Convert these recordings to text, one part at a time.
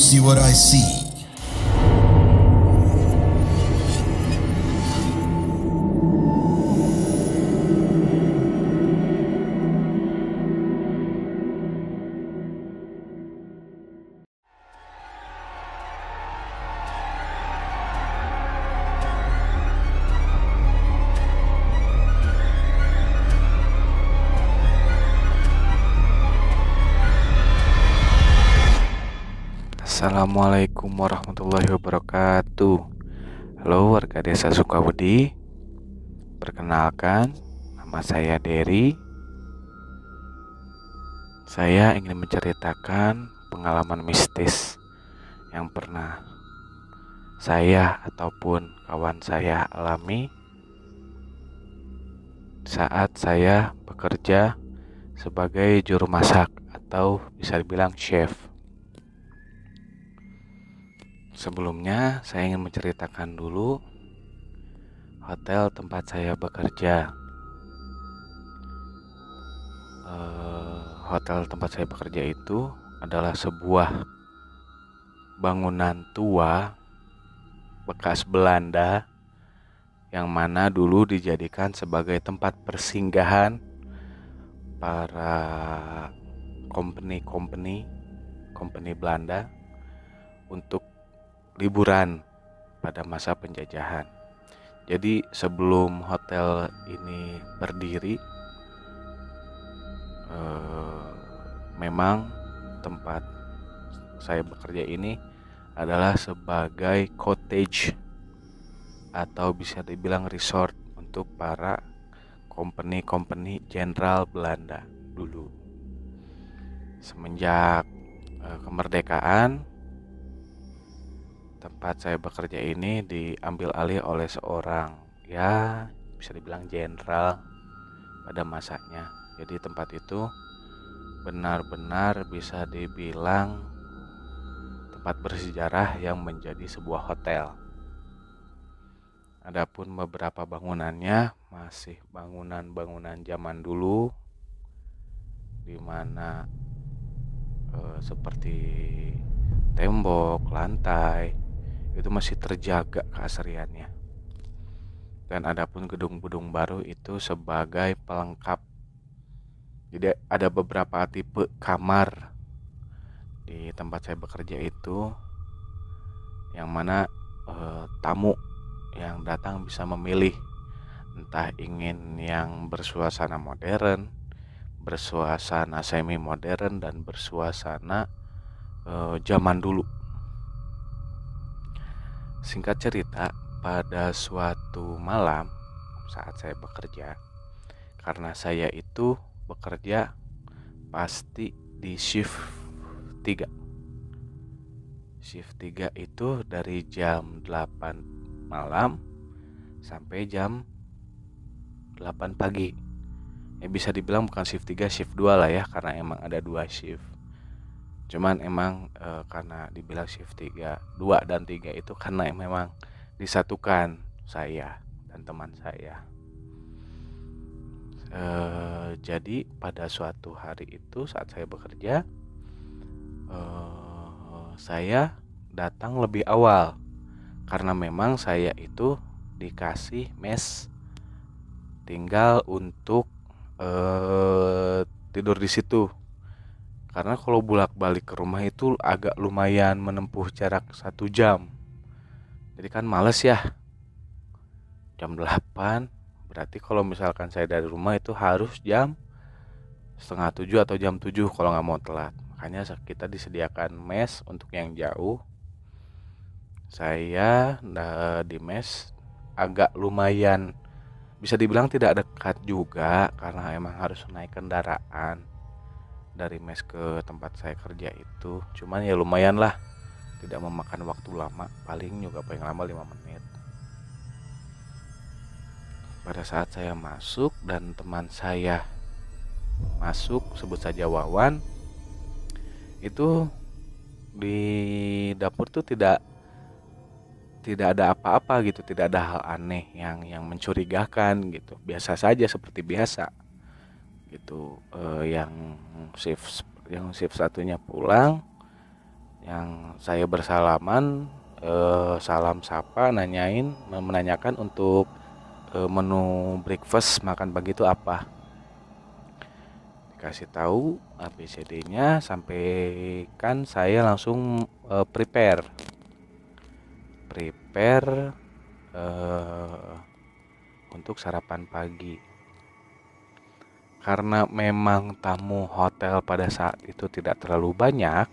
see what I see? Assalamualaikum warahmatullahi wabarakatuh. Halo warga desa Sukabudi. Perkenalkan, nama saya Dery. Saya ingin menceritakan pengalaman mistis yang pernah saya ataupun kawan saya alami saat saya bekerja sebagai juru masak atau bisa dibilang chef. Sebelumnya, saya ingin menceritakan dulu hotel tempat saya bekerja. Hotel tempat saya bekerja itu adalah sebuah bangunan tua bekas Belanda yang mana dulu dijadikan sebagai tempat persinggahan para company Belanda untuk liburan pada masa penjajahan. Jadi sebelum hotel ini berdiri, memang tempat saya bekerja ini adalah sebagai cottage atau bisa dibilang resort untuk para company jenderal Belanda dulu. Semenjak kemerdekaan, tempat saya bekerja ini diambil alih oleh seorang, ya bisa dibilang jenderal pada masanya. Jadi tempat itu benar-benar bisa dibilang tempat bersejarah yang menjadi sebuah hotel. Adapun beberapa bangunannya masih bangunan-bangunan zaman dulu, di mana seperti tembok, lantai itu masih terjaga keasriannya. Dan adapun gedung-gedung baru itu sebagai pelengkap. Jadi ada beberapa tipe kamar di tempat saya bekerja itu, yang mana tamu yang datang bisa memilih entah ingin yang bersuasana modern, bersuasana semi modern, dan bersuasana zaman dulu. Singkat cerita, pada suatu malam saat saya bekerja, karena saya itu bekerja pasti di shift 3. Shift 3 itu dari jam 8 malam sampai jam 8 pagi. Ya bisa dibilang bukan shift 3, shift 2 lah ya, karena emang ada 2 shift. Cuman emang karena dibilang shift 3, 2 dan 3 itu karena memang disatukan saya dan teman saya. Jadi pada suatu hari itu saat saya bekerja, saya datang lebih awal karena memang saya itu dikasih mes tinggal untuk tidur di situ. Karena kalau bolak-balik ke rumah itu agak lumayan menempuh jarak 1 jam. Jadi kan males ya. Jam 8, berarti kalau misalkan saya dari rumah itu harus jam setengah 7 atau jam 7 kalau nggak mau telat. Makanya kita disediakan mes untuk yang jauh. Saya di mes agak lumayan, bisa dibilang tidak dekat juga karena emang harus naik kendaraan dari mes ke tempat saya kerja itu. Cuman ya lumayan lah, tidak memakan waktu lama, paling lama 5 menit. Pada saat saya masuk dan teman saya masuk, sebut saja Wawan, itu di dapur tuh tidak ada apa-apa gitu, tidak ada hal aneh yang mencurigakan gitu, biasa saja seperti biasa gitu. Yang shift satunya pulang, yang saya bersalaman, salam sapa, menanyakan untuk menu breakfast makan pagi itu apa. Dikasih tahu ABCD-nya, sampaikan, saya langsung prepare untuk sarapan pagi. Karena memang tamu hotel pada saat itu tidak terlalu banyak,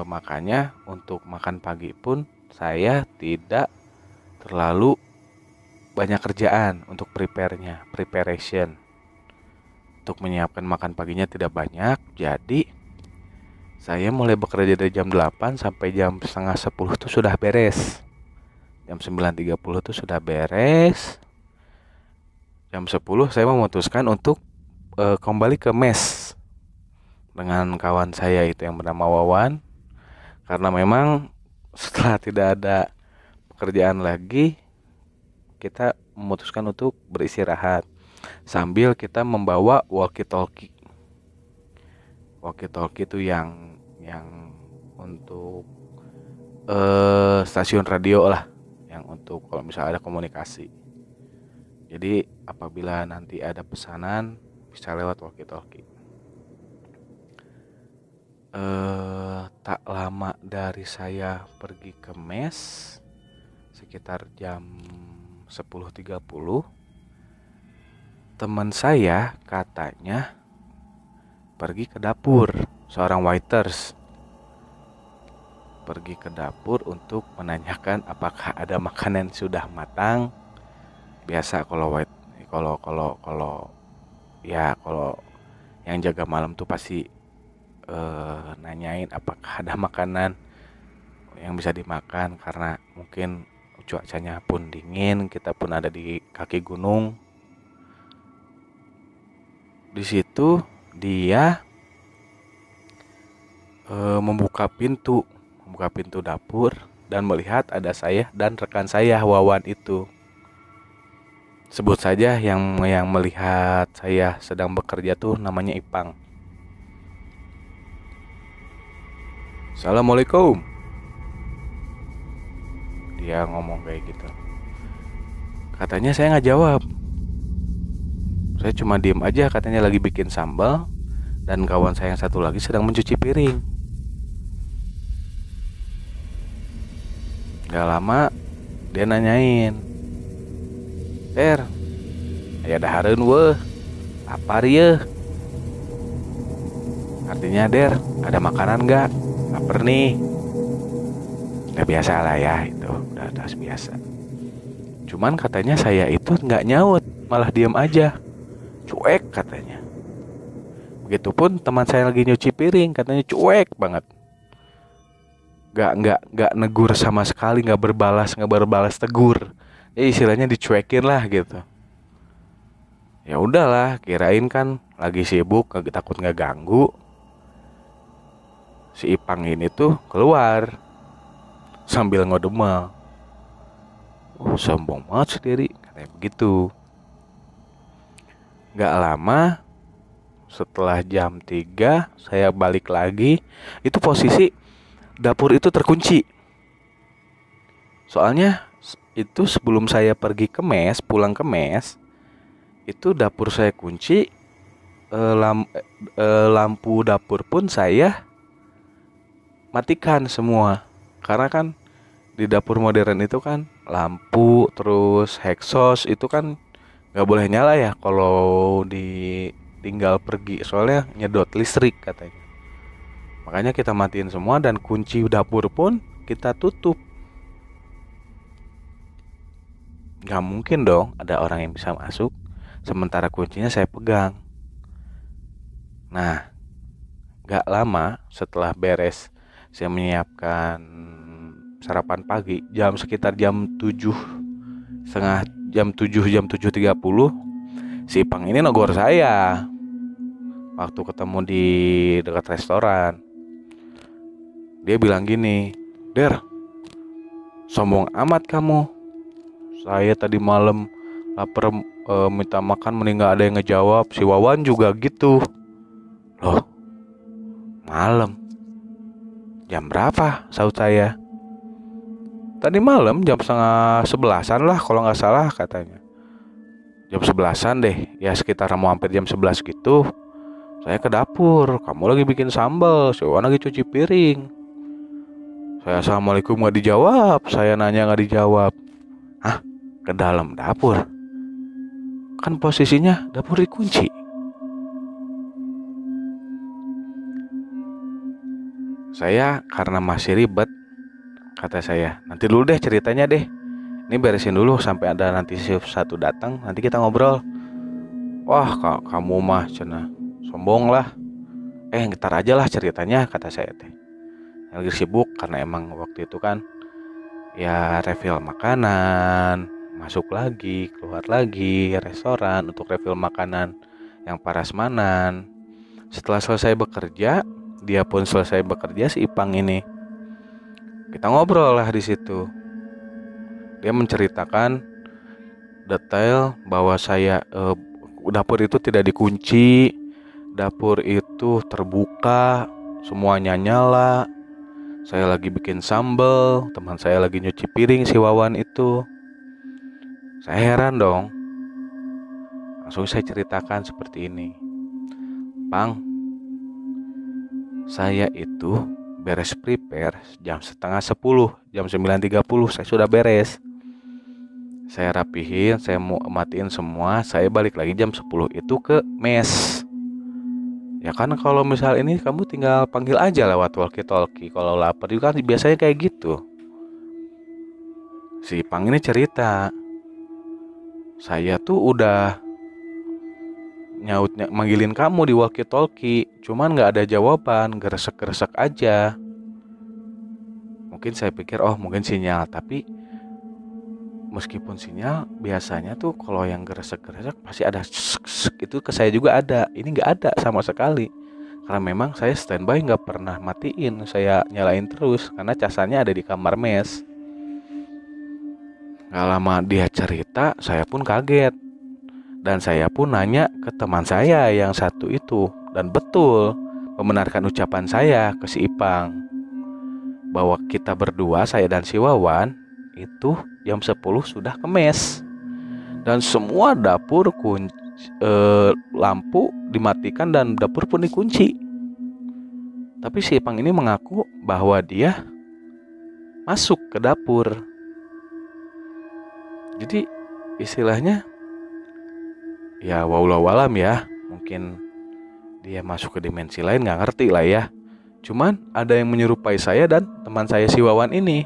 makanya untuk makan pagi pun saya tidak terlalu banyak kerjaan untuk preparation. Untuk menyiapkan makan paginya tidak banyak, jadi saya mulai bekerja dari jam 8 sampai jam setengah 10 tuh sudah beres. Jam 9.30 tuh sudah beres. Jam 10 saya memutuskan untuk kembali ke mes dengan kawan saya itu yang bernama Wawan. Karena memang setelah tidak ada pekerjaan lagi, kita memutuskan untuk beristirahat sambil kita membawa walkie-talkie. Walkie-talkie itu yang untuk stasiun radio lah, yang untuk kalau misalnya ada komunikasi. Jadi apabila nanti ada pesanan bisa lewat walkie-talkie. Tak lama dari saya pergi ke mes, sekitar jam 10.30, teman saya katanya pergi ke dapur, seorang waiters pergi ke dapur untuk menanyakan apakah ada makanan sudah matang. Biasa kalau yang jaga malam tuh pasti nanyain apakah ada makanan yang bisa dimakan, karena mungkin cuacanya pun dingin, kita pun ada di kaki gunung. Di situ dia membuka pintu dapur dan melihat ada saya dan rekan saya Wawan itu. Sebut saja yang melihat saya sedang bekerja tuh namanya Ipang. Assalamualaikum. Dia ngomong kayak gitu. Katanya saya nggak jawab. Saya cuma diem aja, katanya lagi bikin sambal dan kawan saya yang satu lagi sedang mencuci piring. Gak lama dia nanyain, "Der, aya dahareun weh, lapar ya?" Artinya, "Der, ada makanan gak? Lapar nih." Udah biasa lah ya, itu udah biasa. Cuman katanya saya itu gak nyaut, malah diem aja, cuek katanya. Begitupun teman saya lagi nyuci piring, katanya cuek banget. Gak negur sama sekali, gak berbalas tegur. Ya istilahnya dicuekin lah gitu. Ya udahlah, kirain kan lagi sibuk, takut nggak ganggu. Si Ipang ini tuh keluar sambil ngodemel. "Oh, sombong banget sendiri," katanya begitu. Gak lama setelah jam 3 saya balik lagi. Itu posisi dapur itu terkunci. Soalnya itu sebelum saya pergi ke mes, pulang ke mes, itu dapur saya kunci, lampu dapur pun saya matikan semua. Karena kan di dapur modern itu kan lampu terus hexos itu kan nggak boleh nyala ya kalau ditinggal pergi, soalnya nyedot listrik katanya. Makanya kita matiin semua dan kunci dapur pun kita tutup. Gak mungkin dong ada orang yang bisa masuk sementara kuncinya saya pegang. Nah, gak lama setelah beres saya menyiapkan sarapan pagi, sekitar jam 7.30, si Ipang ini negor saya waktu ketemu di dekat restoran. Dia bilang gini, "Der, sombong amat kamu. Saya tadi malam lapar, minta makan, mending gak ada yang ngejawab." Si Wawan juga gitu. "Loh, Malam. Jam berapa? Sahut saya. Tadi malam jam setengah 11-an lah kalau nggak salah katanya. Jam 11-an deh, ya sekitar mau hampir jam 11 gitu. Saya ke dapur, kamu lagi bikin sambal, si Wawan lagi cuci piring. Saya assalamualaikum nggak dijawab, saya nanya nggak dijawab. Hah? Ke dalam dapur? Kan posisinya dapur dikunci. Saya karena masih ribet, kata saya, nanti dulu deh ceritanya deh. Ini beresin dulu sampai ada nanti shift 1 datang, nanti kita ngobrol. Wah, kamu mah cenah sombong lah. Ntar aja lah ceritanya, kata saya teh. Lagi sibuk karena emang waktu itu kan ya refill makanan, masuk lagi, keluar lagi, restoran untuk refill makanan yang prasmanan. Setelah selesai bekerja, dia pun selesai bekerja, si Ipang ini. Kita ngobrol lah di situ. Dia menceritakan detail bahwa saya dapur itu tidak dikunci, dapur itu terbuka, semuanya nyala. Saya lagi bikin sambal, teman saya lagi nyuci piring, si Wawan itu. Saya heran dong. Langsung saya ceritakan seperti ini. Pang, saya itu beres prepare jam setengah 10, jam 9.30 saya sudah beres. Saya rapihin, saya mau matiin semua, saya balik lagi jam 10 itu ke mes. Ya kan kalau misal ini kamu tinggal panggil aja lewat walkie-talkie. Kalau lapar juga kan biasanya kayak gitu. Si Pang ini cerita, saya tuh udah manggilin kamu di walkie-talkie, cuman gak ada jawaban, geresek-geresek aja. Mungkin saya pikir mungkin sinyal, tapi meskipun sinyal biasanya tuh kalau yang geresek-geresek pasti ada itu ke saya juga ada. Ini gak ada sama sekali. Karena memang saya standby gak pernah matiin, saya nyalain terus karena casannya ada di kamar mes. Gak lama dia cerita, saya pun kaget. Dan saya pun nanya ke teman saya yang satu itu. Dan betul, membenarkan ucapan saya ke si Ipang, bahwa kita berdua, saya dan si Wawan, itu jam 10 sudah ke mes. Dan semua dapur lampu dimatikan dan dapur pun dikunci. Tapi si Ipang ini mengaku bahwa dia masuk ke dapur. Jadi istilahnya ya wallahu alam ya, mungkin dia masuk ke dimensi lain, gak ngerti lah ya. Cuman ada yang menyerupai saya dan teman saya si Wawan ini,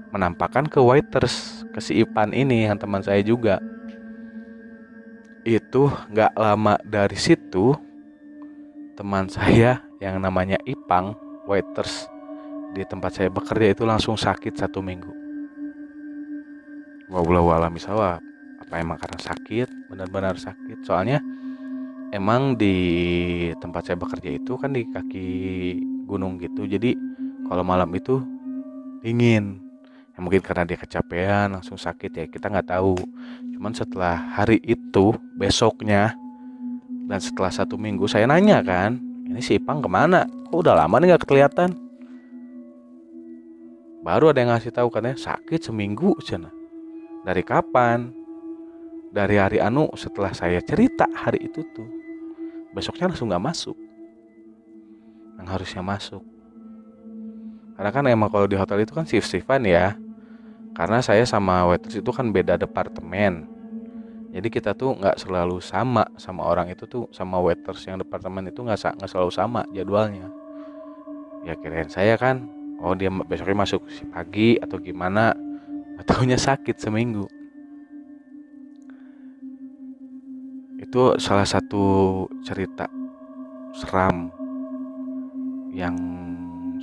menampakkan ke waiters, ke si Ipan ini yang teman saya juga. Itu gak lama dari situ, teman saya yang namanya Ipang, waiters di tempat saya bekerja itu langsung sakit 1 minggu. Wallahu a'lam bishawab. Apa emang karena sakit, benar-benar sakit? Soalnya emang di tempat saya bekerja itu kan di kaki gunung gitu. Jadi kalau malam itu dingin. Ya mungkin karena dia kecapean langsung sakit ya, kita nggak tahu. Cuman setelah hari itu, besoknya dan setelah 1 minggu saya nanya kan, ini si Ipang kemana? Kok udah lama nih nggak kelihatan? Baru ada yang ngasih tahu katanya sakit seminggu cina. Dari kapan? Dari hari setelah saya cerita hari itu tuh, besoknya langsung gak masuk yang harusnya masuk. Karena kan emang kalau di hotel itu kan shift-shiftan ya. Karena saya sama waiters itu kan beda departemen. Jadi kita tuh gak selalu sama orang itu tuh, sama waiters yang departemen itu gak selalu sama jadwalnya. Ya kirain saya kan, dia besoknya masuk si pagi atau gimana. Taunya sakit seminggu. Itu salah satu cerita seram yang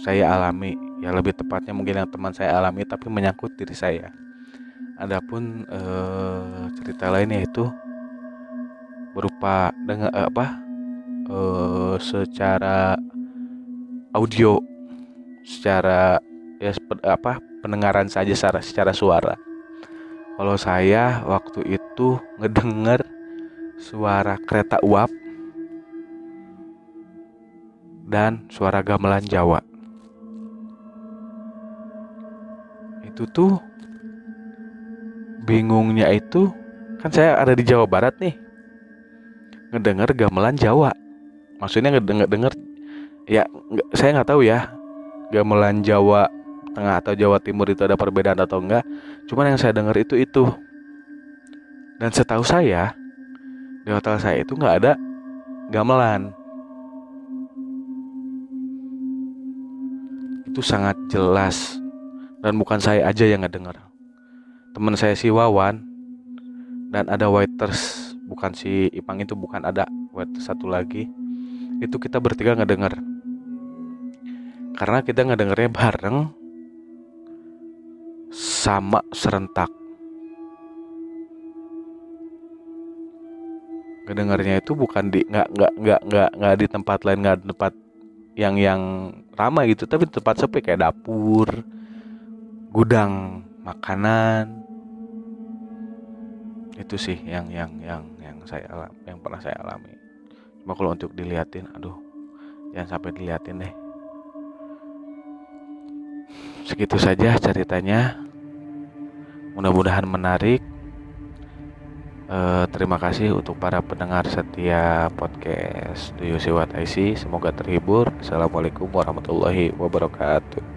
saya alami. Ya lebih tepatnya mungkin yang teman saya alami, tapi menyangkut diri saya. Adapun cerita lainnya itu berupa secara audio, secara pendengaran saja secara suara. Kalau saya waktu itu ngedenger suara kereta uap dan suara gamelan Jawa. Itu tuh bingungnya itu, kan saya ada di Jawa Barat nih, ngedenger gamelan Jawa. Maksudnya ngedenger ya, saya nggak tahu ya gamelan Jawa Tengah atau Jawa Timur itu ada perbedaan atau enggak. Cuman yang saya dengar itu. Dan setahu saya di hotel saya itu nggak ada gamelan. Itu sangat jelas. Dan bukan saya aja yang ngedenger. Teman saya si Wawan dan ada waiters, bukan si Ipang itu, bukan, ada waiters satu lagi. Itu kita bertiga ngedenger. Karena kita ngedengernya bareng sama serentak. Ngedengernya itu bukan di nggak di tempat lain, nggak di tempat yang ramai gitu, tapi di tempat sepi kayak dapur, gudang makanan. Itu sih yang saya alami, yang pernah saya alami. Cuma kalau untuk diliatin, aduh, jangan sampai diliatin deh. Segitu saja ceritanya. Mudah-mudahan menarik. Terima kasih untuk para pendengar setia podcast Do You See What I See. Semoga terhibur. Assalamualaikum warahmatullahi wabarakatuh.